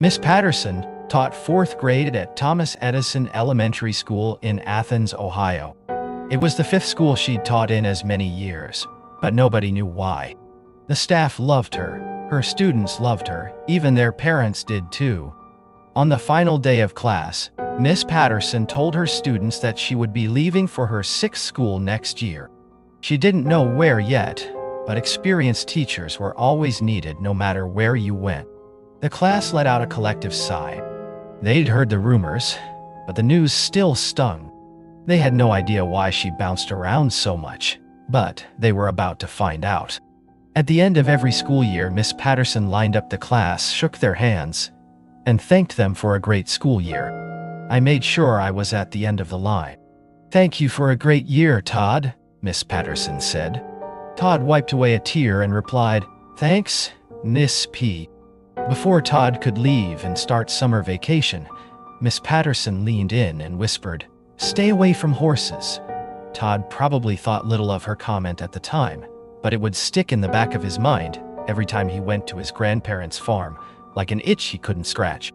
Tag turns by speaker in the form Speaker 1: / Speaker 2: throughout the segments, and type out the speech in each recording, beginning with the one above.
Speaker 1: Miss Patterson taught 4th grade at Thomas Edison Elementary School in Athens, Ohio. It was the 5th school she'd taught in as many years, but nobody knew why. The staff loved her students loved her, even their parents did too. On the final day of class, Miss Patterson told her students that she would be leaving for her 6th school next year. She didn't know where yet, but experienced teachers were always needed no matter where you went. The class let out a collective sigh. They'd heard the rumors, but the news still stung. They had no idea why she bounced around so much, but they were about to find out. At the end of every school year, Miss Patterson lined up the class, shook their hands, and thanked them for a great school year. I made sure I was at the end of the line. "Thank you for a great year, Todd," Miss Patterson said. Todd wiped away a tear and replied, "Thanks, Miss P." Before Todd could leave and start summer vacation, Miss Patterson leaned in and whispered, "Stay away from horses." Todd probably thought little of her comment at the time, but it would stick in the back of his mind every time he went to his grandparents' farm, like an itch he couldn't scratch.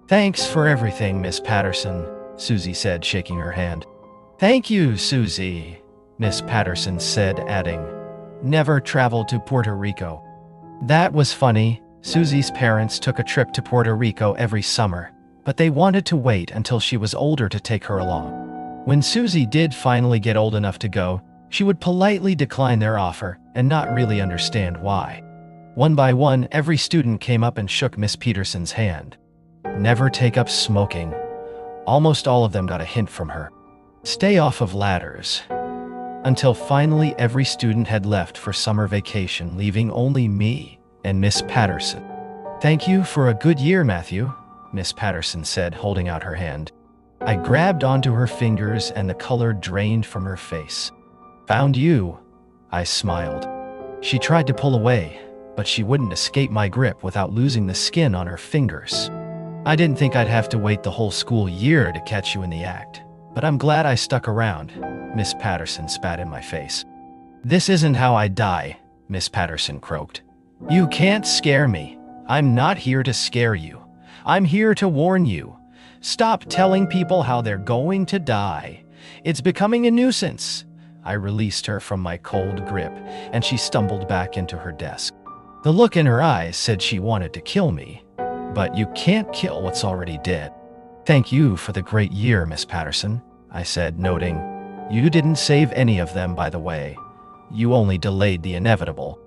Speaker 1: "Thanks for everything, Miss Patterson," Susie said, shaking her hand. "Thank you, Susie," Miss Patterson said, adding, "Never traveled to Puerto Rico." That was funny. Susie's parents took a trip to Puerto Rico every summer, but they wanted to wait until she was older to take her along. When Susie did finally get old enough to go, she would politely decline their offer and not really understand why. One by one, every student came up and shook Miss Peterson's hand. Never take up smoking. Almost all of them got a hint from her. Stay off of ladders. Until finally every student had left for summer vacation, leaving only me and Miss Patterson. "Thank you for a good year, Matthew," Miss Patterson said, holding out her hand. I grabbed onto her fingers and the color drained from her face. "Found you," I smiled. She tried to pull away, but she wouldn't escape my grip without losing the skin on her fingers. "I didn't think I'd have to wait the whole school year to catch you in the act, but I'm glad I stuck around," Miss Patterson spat in my face. "This isn't how I die," Miss Patterson croaked. "You can't scare me. I'm not here to scare you. I'm here to warn you. Stop telling people how they're going to die. It's becoming a nuisance." I released her from my cold grip, and she stumbled back into her desk. The look in her eyes said she wanted to kill me, but you can't kill what's already dead. "Thank you for the great year, Miss Patterson," I said, noting, "You didn't save any of them, by the way. You only delayed the inevitable."